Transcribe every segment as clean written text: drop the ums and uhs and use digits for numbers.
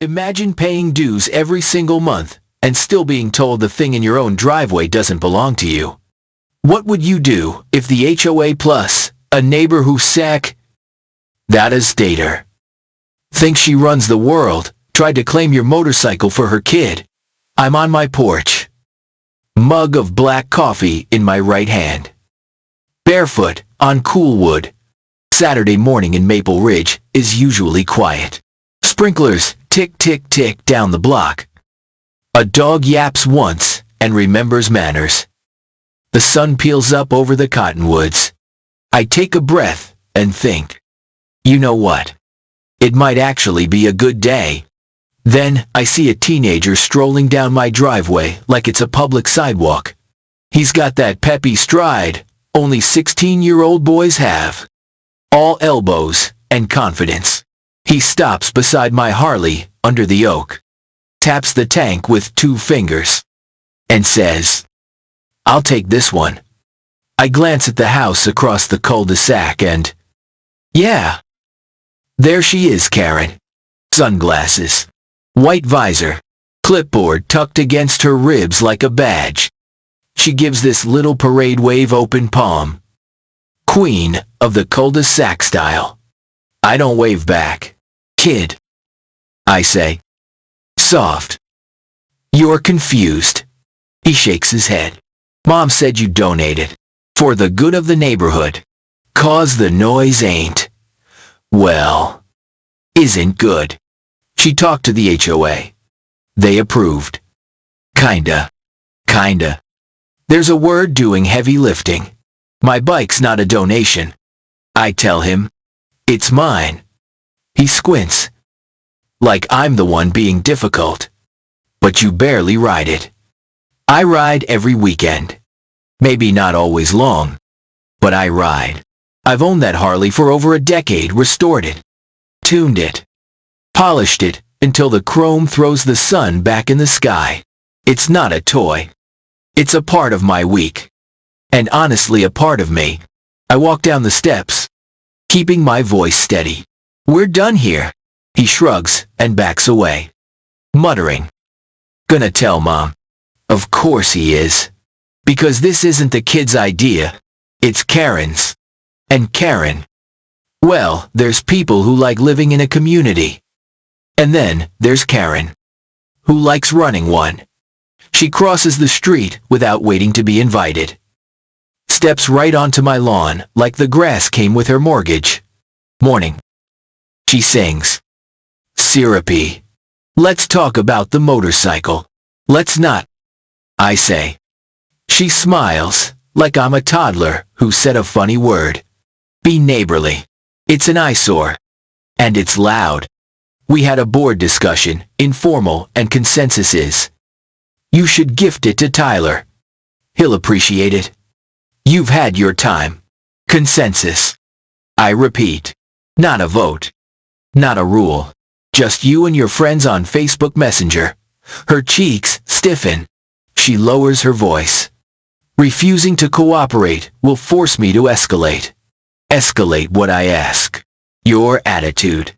Imagine paying dues every single month and still being told the thing in your own driveway doesn't belong to you. What would you do if the HOA plus a neighbor who that is dater, thinks she runs the world, tried to claim your motorcycle for her kid? I'm on my porch, mug of black coffee in my right hand, barefoot on cool wood. Saturday morning in Maple Ridge is usually quiet. Sprinklers tick tick tick down the block. A dog yaps once and remembers manners. The sun peels up over the cottonwoods. I take a breath and think, you know what? It might actually be a good day. Then I see a teenager strolling down my driveway like it's a public sidewalk. He's got that peppy stride only 16-year-old boys have. All elbows and confidence. He stops beside my Harley under the oak, taps the tank with 2 fingers, and says, "I'll take this one." I glance at the house across the cul-de-sac and, yeah, there she is, Karen. Sunglasses, white visor, clipboard tucked against her ribs like a badge. She gives this little parade wave open palm. Queen of the cul-de-sac style. I don't wave back. Kid, I say. Soft. You're confused. He shakes his head. Mom said you donated. For the good of the neighborhood. 'Cause the noise ain't, well, isn't good. She talked to the HOA. They approved. Kinda. There's a word doing heavy lifting. My bike's not a donation. I tell him, it's mine. He squints. Like I'm the one being difficult. But you barely ride it. I ride every weekend. Maybe not always long. But I ride. I've owned that Harley for over a decade, restored it, tuned it, polished it until the chrome throws the sun back in the sky. It's not a toy. It's a part of my week. And honestly a part of me. I walk down the steps, keeping my voice steady. We're done here. He shrugs and backs away, muttering, "Gonna tell Mom." Of course he is. Because this isn't the kid's idea. It's Karen's. And Karen, well, there's people who like living in a community. And then there's Karen, who likes running one. She crosses the street without waiting to be invited. Steps right onto my lawn like the grass came with her mortgage. Morning. She sings. Syrupy. Let's talk about the motorcycle. Let's not, I say. She smiles like I'm a toddler who said a funny word. Be neighborly. It's an eyesore. And it's loud. We had a board discussion, informal, and consensus is, you should gift it to Tyler. He'll appreciate it. You've had your time. Consensus. I repeat. Not a vote. Not a rule. Just you and your friends on Facebook Messenger. Her cheeks stiffen. She lowers her voice. Refusing to cooperate will force me to escalate. Escalate what I ask. Your attitude.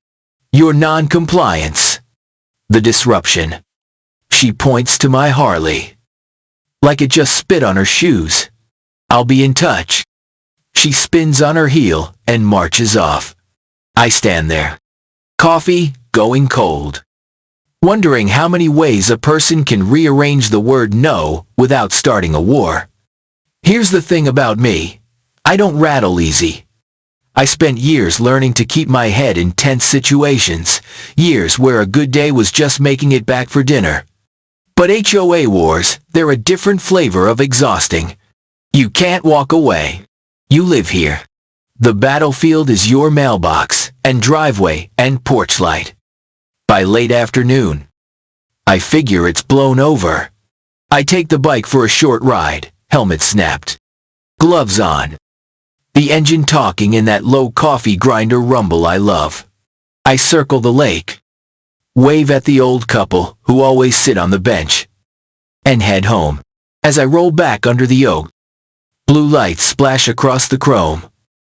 Your non-compliance. The disruption. She points to my Harley. Like it just spit on her shoes. I'll be in touch. She spins on her heel and marches off. I stand there. Coffee going cold. Wondering how many ways a person can rearrange the word no without starting a war. Here's the thing about me. I don't rattle easy. I spent years learning to keep my head in tense situations, years where a good day was just making it back for dinner. But HOA wars, they're a different flavor of exhausting. You can't walk away. You live here. The battlefield is your mailbox, and driveway, and porch light. By late afternoon, I figure it's blown over. I take the bike for a short ride, helmet snapped, gloves on. The engine talking in that low coffee grinder rumble I love. I circle the lake, wave at the old couple who always sit on the bench, and head home. As I roll back under the oak, blue lights splash across the chrome.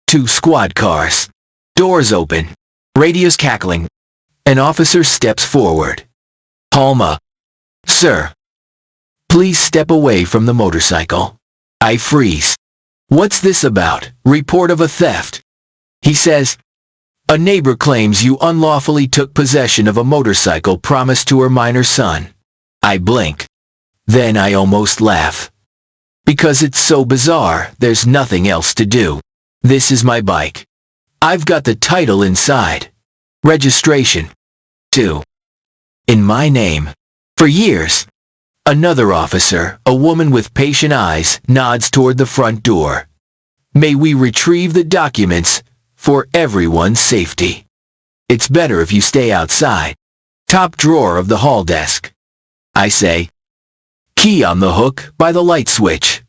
2 squad cars. Doors open. Radios cackling. An officer steps forward. Halma. Sir. Please step away from the motorcycle. I freeze. What's this about? Report of a theft. He says, a neighbor claims you unlawfully took possession of a motorcycle promised to her minor son. I blink. Then I almost laugh. Because it's so bizarre, there's nothing else to do. This is my bike. I've got the title inside. Registration. 2. In my name. For years. Another officer, a woman with patient eyes, nods toward the front door. May we retrieve the documents for everyone's safety. It's better if you stay outside. Top drawer of the hall desk. I say. Key on the hook by the light switch.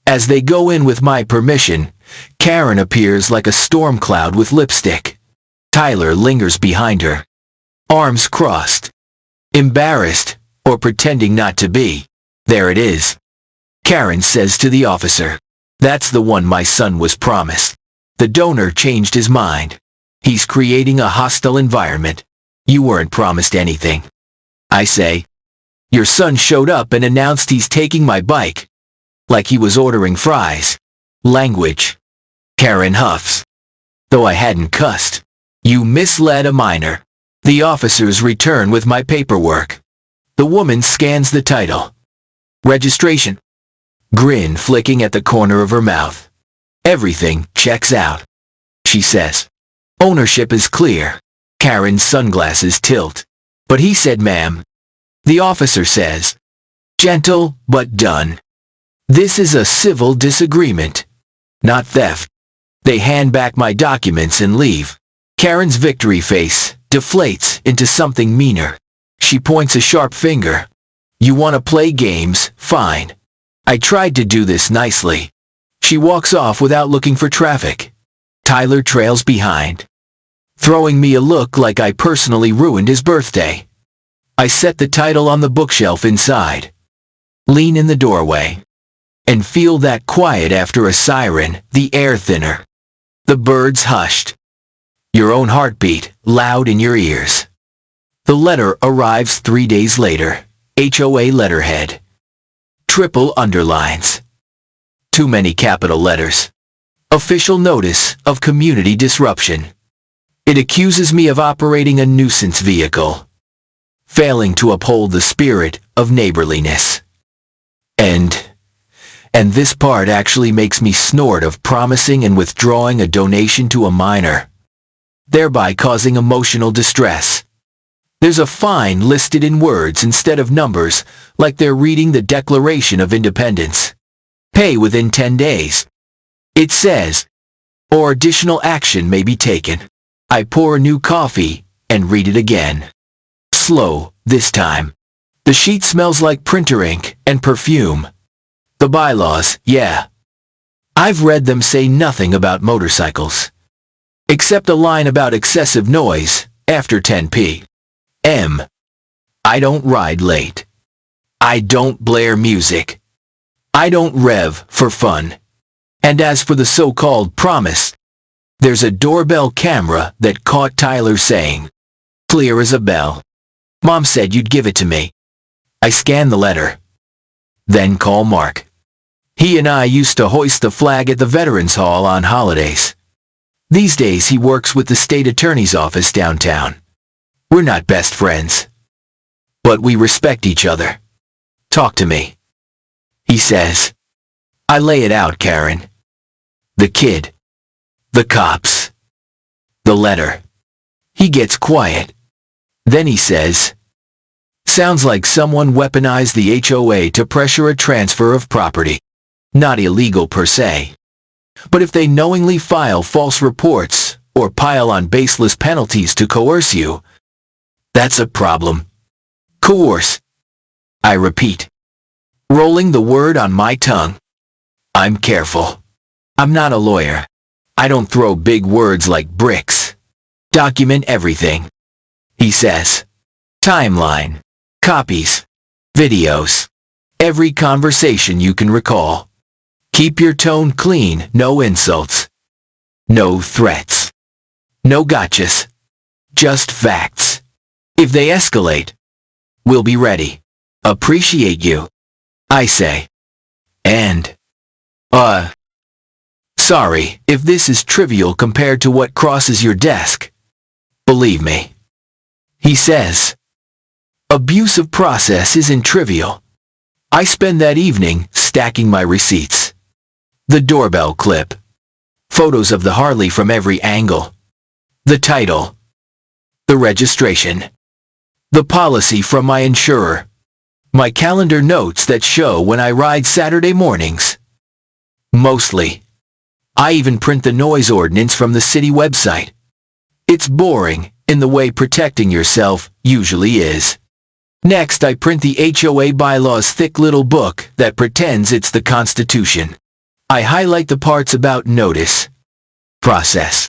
As they go in with my permission, Karen appears like a storm cloud with lipstick. Tyler lingers behind her. Arms crossed. Embarrassed, or pretending not to be. There it is. Karen says to the officer, that's the one my son was promised. The donor changed his mind. He's creating a hostile environment. You weren't promised anything. I say, your son showed up and announced he's taking my bike. Like he was ordering fries. Language. Karen huffs. Though I hadn't cussed. You misled a minor. The officers return with my paperwork. The woman scans the title. Registration. Grin flicking at the corner of her mouth. Everything checks out. She says. Ownership is clear. Karen's sunglasses tilt. But he said ma'am. The officer says. Gentle, but done. This is a civil disagreement. Not theft. They hand back my documents and leave. Karen's victory face deflates into something meaner. She points a sharp finger. You want to play games? Fine. I tried to do this nicely. She walks off without looking for traffic. Tyler trails behind, throwing me a look like I personally ruined his birthday. I set the title on the bookshelf inside, lean in the doorway, and feel that quiet after a siren, the air thinner. The birds hushed. Your own heartbeat, loud in your ears. The letter arrives 3 days later. HOA letterhead. Triple underlines. Too many capital letters. Official notice of community disruption. It accuses me of operating a nuisance vehicle, failing to uphold the spirit of neighborliness. And this part actually makes me snort of promising and withdrawing a donation to a minor, thereby causing emotional distress. There's a fine listed in words instead of numbers, like they're reading the Declaration of Independence. Pay within 10 days. It says, or additional action may be taken. I pour a new coffee and read it again. Slow, this time. The sheet smells like printer ink and perfume. The bylaws, yeah. I've read them say nothing about motorcycles. Except a line about excessive noise after 10 p.m. I don't ride late. I don't blare music. I don't rev for fun. And as for the so-called promise, there's a doorbell camera that caught Tyler saying, clear as a bell. Mom said you'd give it to me. I scan the letter. Then call Mark. He and I used to hoist the flag at the Veterans Hall on holidays. These days he works with the state attorney's office downtown. We're not best friends, but we respect each other. Talk to me, he says. I lay it out, Karen. The kid. The cops. The letter. He gets quiet. Then he says, sounds like someone weaponized the HOA to pressure a transfer of property. Not illegal per se. But if they knowingly file false reports or pile on baseless penalties to coerce you, that's a problem. Coerce. I repeat, rolling the word on my tongue. I'm careful. I'm not a lawyer. I don't throw big words like bricks. Document everything, he says. Timeline, copies, videos, every conversation you can recall. Keep your tone clean, no insults. No threats. No gotchas. Just facts. If they escalate, we'll be ready. Appreciate you, I say. And, sorry if this is trivial compared to what crosses your desk. Believe me. He says. Abusive process isn't trivial. I spend that evening stacking my receipts. The doorbell clip. Photos of the Harley from every angle. The title. The registration. The policy from my insurer. My calendar notes that show when I ride Saturday mornings. Mostly. I even print the noise ordinance from the city website. It's boring in the way protecting yourself usually is. Next, I print the HOA bylaws thick little book that pretends it's the Constitution. I highlight the parts about notice, process,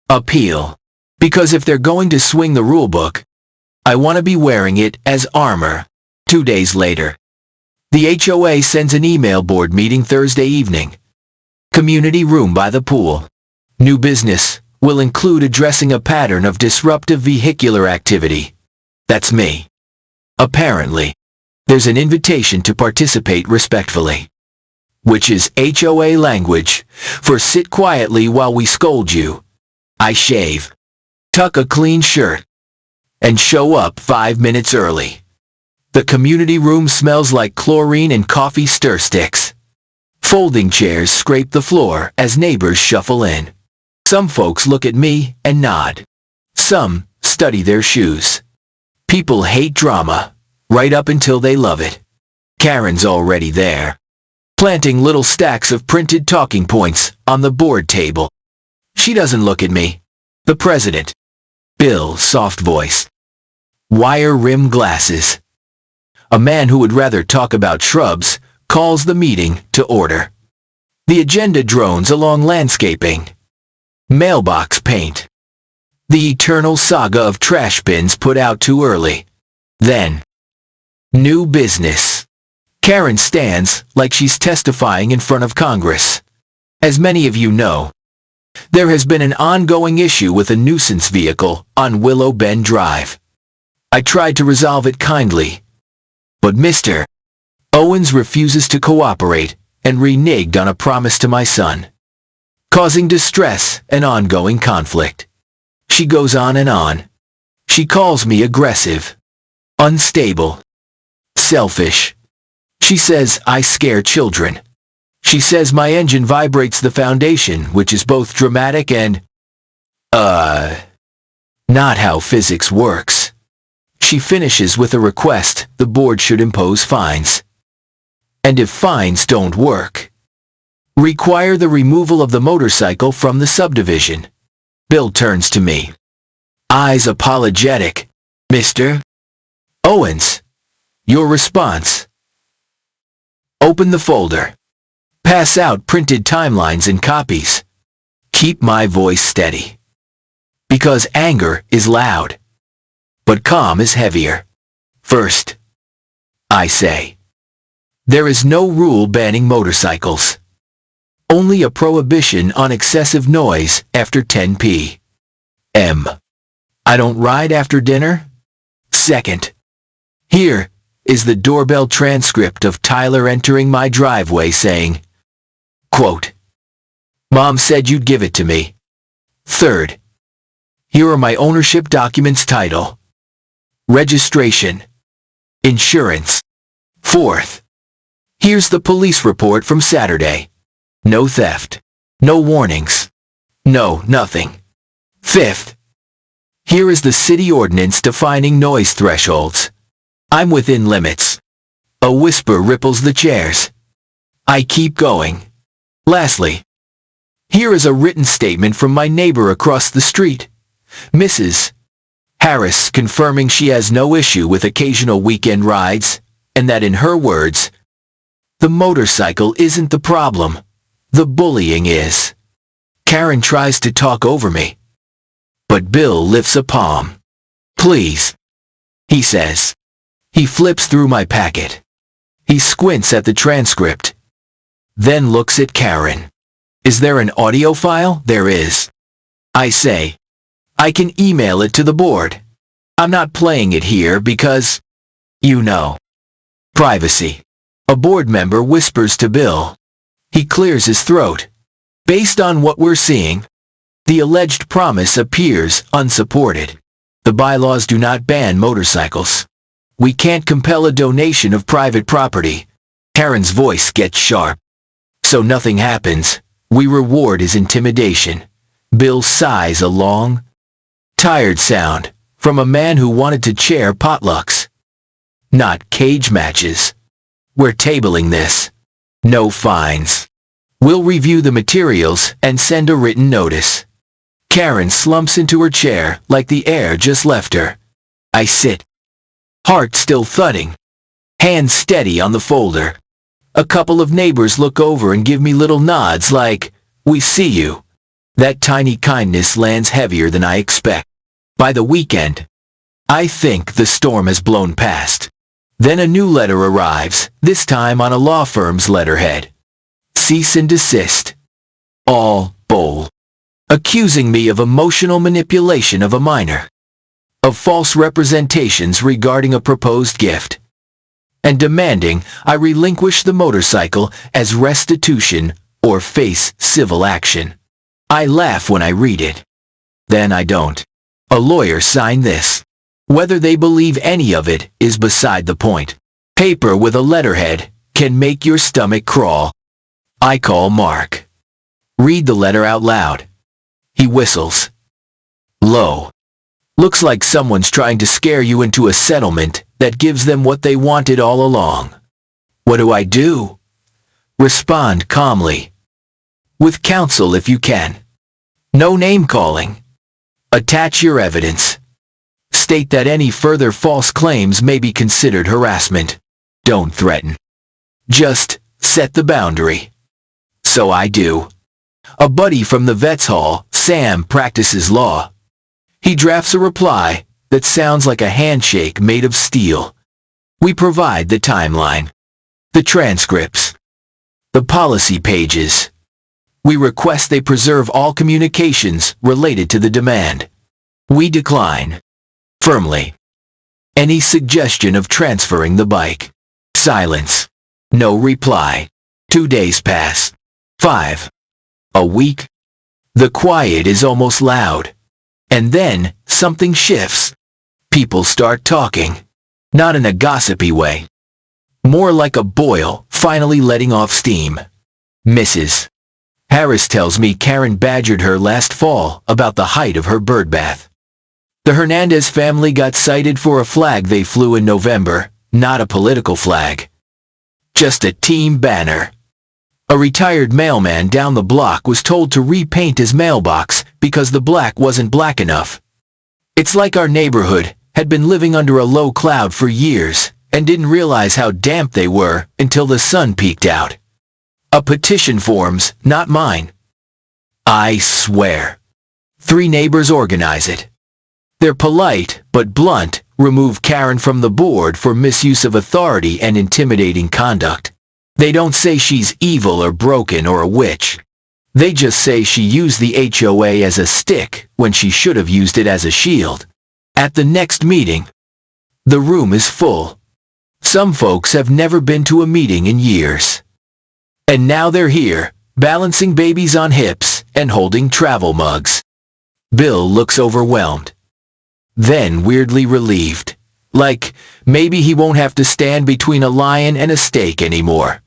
appeal, because if they're going to swing the rulebook, I want to be wearing it as armor. 2 days later, the HOA sends an email board meeting Thursday evening. Community room by the pool. New business will include addressing a pattern of disruptive vehicular activity. That's me. Apparently, there's an invitation to participate respectfully, which is HOA language for sit quietly while we scold you. I shave, tuck a clean shirt, and show up 5 minutes early. The community room smells like chlorine and coffee stir sticks. Folding chairs scrape the floor as neighbors shuffle in. Some folks look at me and nod. Some study their shoes. People hate drama, right up until they love it. Karen's already there, planting little stacks of printed talking points on the board table. She doesn't look at me. The president. Bill, soft voice. Wire-rimmed glasses. A man who would rather talk about shrubs calls the meeting to order. The agenda drones along landscaping. Mailbox paint. The eternal saga of trash bins put out too early. Then, new business. Karen stands like she's testifying in front of Congress. As many of you know, there has been an ongoing issue with a nuisance vehicle on Willow Bend Drive. I tried to resolve it kindly, but Mr. Owens refuses to cooperate and reneged on a promise to my son, causing distress and ongoing conflict. She goes on and on. She calls me aggressive, unstable, selfish. She says I scare children. She says my engine vibrates the foundation, which is both dramatic and, not how physics works. She finishes with a request the board should impose fines. And if fines don't work, require the removal of the motorcycle from the subdivision. Bill turns to me. Eyes apologetic. Mr. Owens, your response. Open the folder. Pass out printed timelines and copies. Keep my voice steady. Because anger is loud, but calm is heavier. First, I say, there is no rule banning motorcycles. Only a prohibition on excessive noise after 10 p.m. I don't ride after dinner. Second, here is the doorbell transcript of Tyler entering my driveway saying, quote, Mom said you'd give it to me. Third, here are my ownership documents title, registration, insurance. Fourth, here's the police report from Saturday. No theft, no warnings, no nothing. Fifth, here is the city ordinance defining noise thresholds. I'm within limits. A whisper ripples the chairs. I keep going. Lastly, here is a written statement from my neighbor across the street, Mrs. Harris, confirming she has no issue with occasional weekend rides, and that in her words, the motorcycle isn't the problem, the bullying is. Karen tries to talk over me, but Bill lifts a palm. Please, he says. He flips through my packet. He squints at the transcript, then looks at Karen. Is there an audio file? There is. I say, I can email it to the board. I'm not playing it here because, you know, privacy. A board member whispers to Bill. He clears his throat. Based on what we're seeing, the alleged promise appears unsupported. The bylaws do not ban motorcycles. We can't compel a donation of private property. Karen's voice gets sharp. So nothing happens. We reward his intimidation. Bill sighs a long, tired sound from a man who wanted to chair potlucks, not cage matches. We're tabling this. No fines. We'll review the materials and send a written notice. Karen slumps into her chair like the air just left her. I sit, heart still thudding, hands steady on the folder. A couple of neighbors look over and give me little nods like, we see you. That tiny kindness lands heavier than I expect. By the weekend, I think the storm has blown past. Then a new letter arrives, this time on a law firm's letterhead. Cease and desist. All bold. Accusing me of emotional manipulation of a minor. Of false representations regarding a proposed gift. And demanding I relinquish the motorcycle as restitution or face civil action. I laugh when I read it. Then I don't. A lawyer signed this. Whether they believe any of it is beside the point. Paper with a letterhead can make your stomach crawl. I call Mark. Read the letter out loud. He whistles. Low. Looks like someone's trying to scare you into a settlement that gives them what they wanted all along. What do I do? Respond calmly. With counsel if you can. No name calling. Attach your evidence. State that any further false claims may be considered harassment. Don't threaten. Just set the boundary. So I do. A buddy from the Vets Hall, Sam, practices law. He drafts a reply that sounds like a handshake made of steel. We provide the timeline, the transcripts, the policy pages. We request they preserve all communications related to the demand. We decline, firmly, any suggestion of transferring the bike. Silence. No reply. 2 days pass. 5. A week. The quiet is almost loud. And then, something shifts. People start talking. Not in a gossipy way. More like a boil finally letting off steam. Mrs. Harris tells me Karen badgered her last fall about the height of her birdbath. The Hernandez family got cited for a flag they flew in November, not a political flag. Just a team banner. A retired mailman down the block was told to repaint his mailbox because the black wasn't black enough. It's like our neighborhood had been living under a low cloud for years and didn't realize how damp they were until the sun peeked out. A petition forms, not mine. I swear. 3 neighbors organize it. They're polite but blunt, remove Karen from the board for misuse of authority and intimidating conduct. They don't say she's evil or broken or a witch. They just say she used the HOA as a stick when she should have used it as a shield. At the next meeting, the room is full. Some folks have never been to a meeting in years. And now they're here, balancing babies on hips and holding travel mugs. Bill looks overwhelmed. Then weirdly relieved. Like, maybe he won't have to stand between a lion and a steak anymore.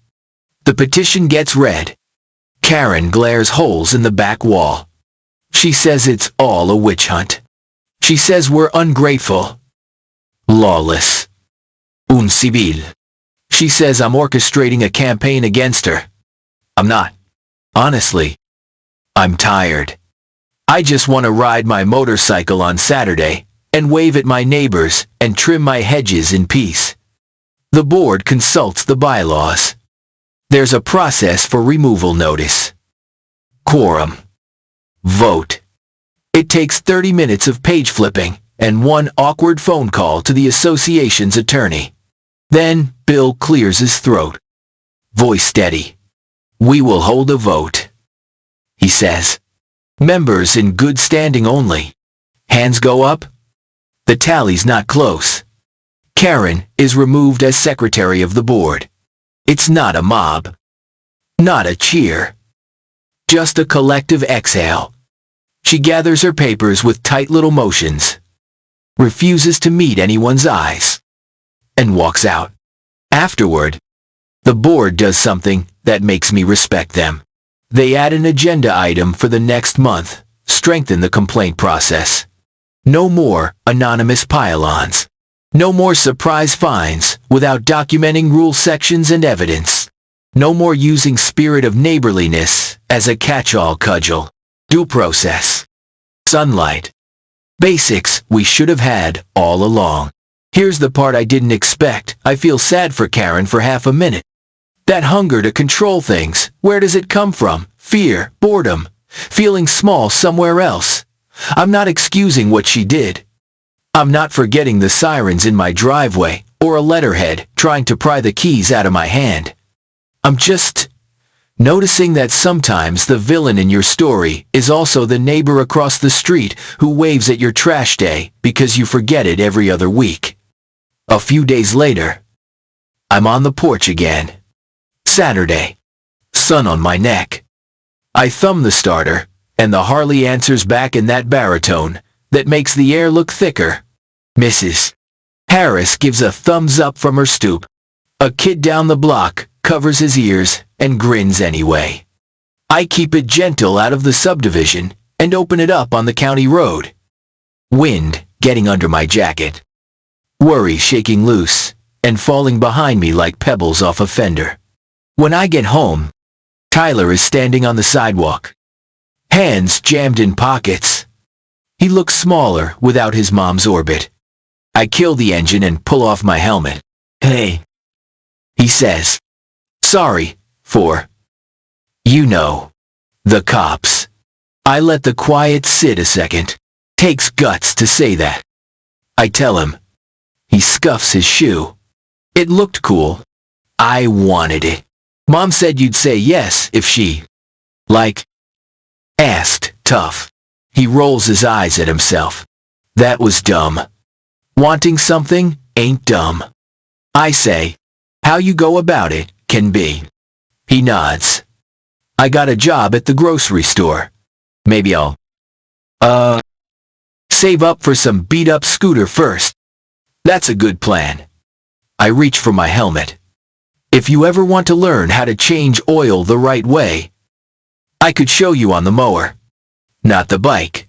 The petition gets read. Karen glares holes in the back wall. She says it's all a witch hunt. She says we're ungrateful. Lawless. Un civil. She says I'm orchestrating a campaign against her. I'm not. Honestly. I'm tired. I just want to ride my motorcycle on Saturday and wave at my neighbors and trim my hedges in peace. The board consults the bylaws. There's a process for removal notice. Quorum. Vote. It takes 30 minutes of page flipping and 1 awkward phone call to the association's attorney. Then Bill clears his throat. Voice steady. We will hold a vote, he says. Members in good standing only. Hands go up. The tally's not close. Karen is removed as secretary of the board. It's not a mob. Not a cheer. Just a collective exhale. She gathers her papers with tight little motions, refuses to meet anyone's eyes, and walks out. Afterward, the board does something that makes me respect them. They add an agenda item for the next month, strengthen the complaint process. No more anonymous pile-ons. No more surprise fines without documenting rule sections and evidence. No more using spirit of neighborliness as a catch-all cudgel. Due process. Sunlight. Basics we should have had all along. Here's the part I didn't expect. I feel sad for Karen for half a minute. That hunger to control things, where does it come from? Fear, boredom, feeling small somewhere else. I'm not excusing what she did. I'm not forgetting the sirens in my driveway or a letterhead trying to pry the keys out of my hand. I'm just noticing that sometimes the villain in your story is also the neighbor across the street who waves at your trash day because you forget it every other week. A few days later, I'm on the porch again. Saturday. Sun on my neck. I thumb the starter, and the Harley answers back in that baritone that makes the air look thicker. Mrs. Harris gives a thumbs up from her stoop. A kid down the block covers his ears and grins anyway. I keep it gentle out of the subdivision and open it up on the county road. Wind getting under my jacket. Worry shaking loose and falling behind me like pebbles off a fender. When I get home, Tyler is standing on the sidewalk, hands jammed in pockets. He looks smaller without his mom's orbit. I kill the engine and pull off my helmet. Hey, he says. Sorry for, the cops. I let the quiet sit a second. Takes guts to say that. I tell him. He scuffs his shoe. It looked cool. I wanted it. Mom said you'd say yes if she, asked. Tough. He rolls his eyes at himself. That was dumb. Wanting something ain't dumb. I say, how you go about it can be. He nods. I got a job at the grocery store. Maybe I'll, save up for some beat-up scooter first. That's a good plan. I reach for my helmet. If you ever want to learn how to change oil the right way, I could show you on the mower, not the bike.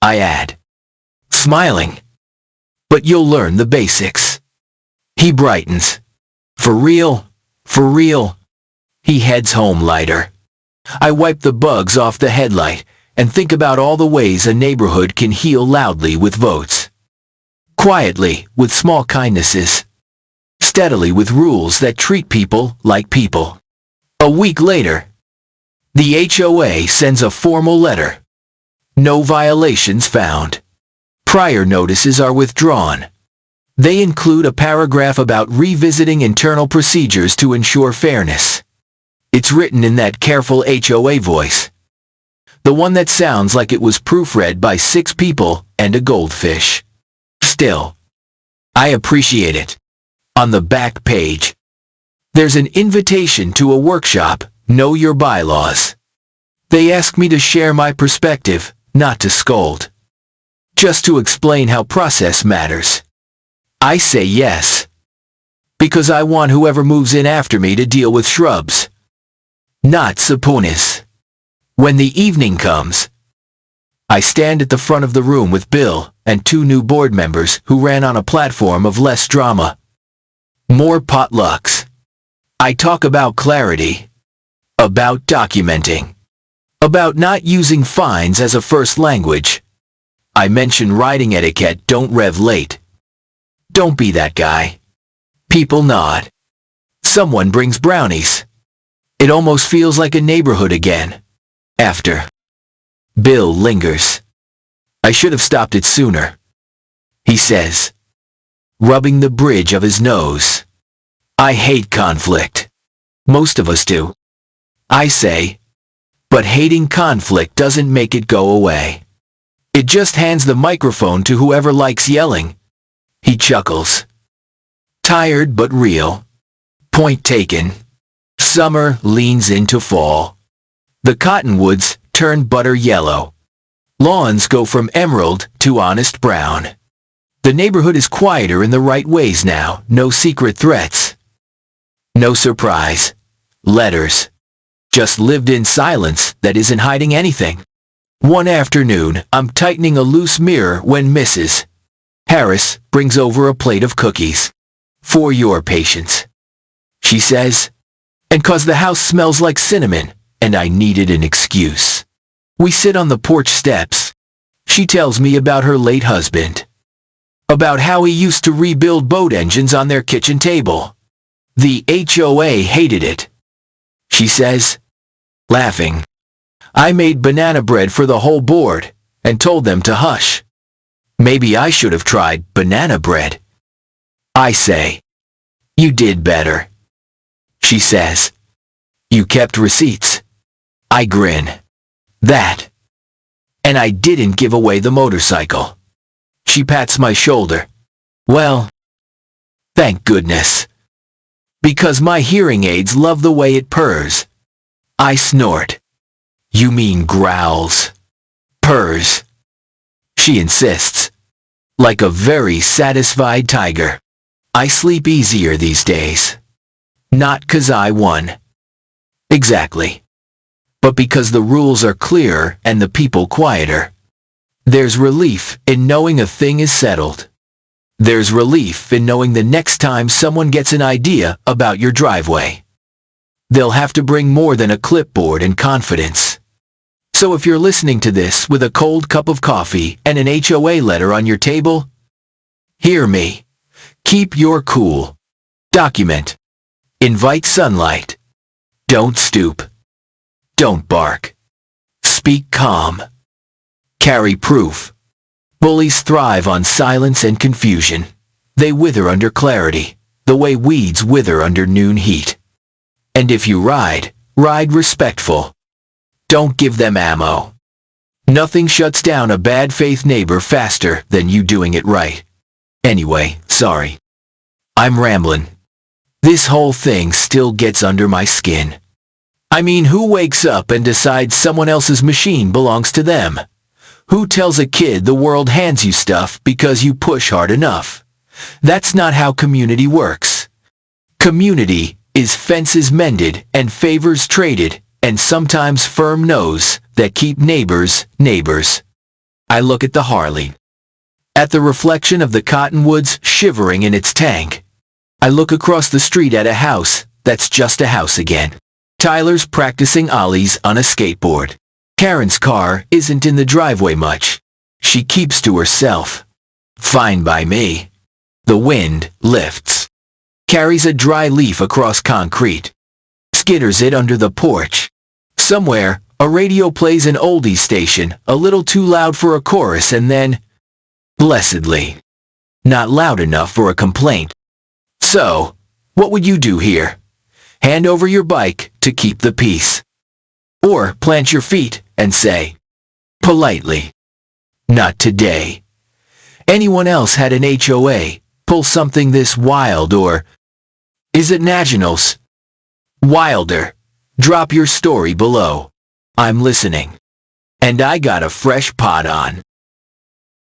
I add, smiling. But you'll learn the basics. He brightens. For real? For real? He heads home lighter. I wipe the bugs off the headlight and think about all the ways a neighborhood can heal loudly with votes. Quietly, with small kindnesses. Steadily with rules that treat people like people. A week later, the HOA sends a formal letter. No violations found. Prior notices are withdrawn. They include a paragraph about revisiting internal procedures to ensure fairness. It's written in that careful HOA voice. The one that sounds like it was proofread by 6 people and a goldfish. Still, I appreciate it. On the back page, there's an invitation to a workshop, Know Your Bylaws. They ask me to share my perspective, not to scold. Just to explain how process matters. I say yes. Because I want whoever moves in after me to deal with shrubs. Not saponis. When the evening comes, I stand at the front of the room with Bill and 2 new board members who ran on a platform of less drama. More potlucks. I talk about clarity. About documenting. About not using fines as a first language. I mention riding etiquette, don't rev late. Don't be that guy. People nod. Someone brings brownies. It almost feels like a neighborhood again. After. Bill lingers. I should have stopped it sooner. He says, rubbing the bridge of his nose. I hate conflict. Most of us do. I say, but hating conflict doesn't make it go away. It just hands the microphone to whoever likes yelling. He chuckles. Tired but real. Point taken. Summer leans into fall. The cottonwoods turn butter yellow. Lawns go from emerald to honest brown. The neighborhood is quieter in the right ways now. No secret threats. No surprise. Letters. Just lived-in silence that isn't hiding anything. One afternoon, I'm tightening a loose mirror when Mrs. Harris brings over a plate of cookies. For your patience, she says. And 'cause the house smells like cinnamon, and I needed an excuse. We sit on the porch steps. She tells me about her late husband. About how he used to rebuild boat engines on their kitchen table. The HOA hated it, she says, laughing. I made banana bread for the whole board and told them to hush. Maybe I should have tried banana bread. I say. You did better, she says. You kept receipts. I grin. That. And I didn't give away the motorcycle. She pats my shoulder. Well, thank goodness. Because my hearing aids love the way it purrs. I snort. You mean growls. Purrs. She insists. Like a very satisfied tiger. I sleep easier these days. Not 'cause I won. Exactly. But because the rules are clearer and the people quieter. There's relief in knowing a thing is settled. There's relief in knowing the next time someone gets an idea about your driveway, they'll have to bring more than a clipboard and confidence. So if you're listening to this with a cold cup of coffee and an HOA letter on your table, hear me. Keep your cool. Document. Invite sunlight. Don't stoop. Don't bark. Speak calm. Carry proof. Bullies thrive on silence and confusion. They wither under clarity, the way weeds wither under noon heat. And if you ride, ride respectful. Don't give them ammo. Nothing shuts down a bad faith neighbor faster than you doing it right. Anyway, sorry. I'm rambling. This whole thing still gets under my skin. I mean, who wakes up and decides someone else's machine belongs to them? Who tells a kid the world hands you stuff because you push hard enough? That's not how community works. Community is fences mended and favors traded, and sometimes firm no's that keep neighbors neighbors. I look at the Harley. At the reflection of the cottonwoods shivering in its tank. I look across the street at a house that's just a house again. Tyler's practicing ollies on a skateboard. Karen's car isn't in the driveway much. She keeps to herself. Fine by me. The wind lifts. Carries a dry leaf across concrete. Skitters it under the porch. Somewhere, a radio plays an oldies station, a little too loud for a chorus and then, blessedly, not loud enough for a complaint. So, what would you do here? Hand over your bike to keep the peace. Or plant your feet and say, politely, not today. Anyone else had an HOA pull something this wild, or is it nationals? Wilder. Drop your story below. I'm listening. And I got a fresh pot on.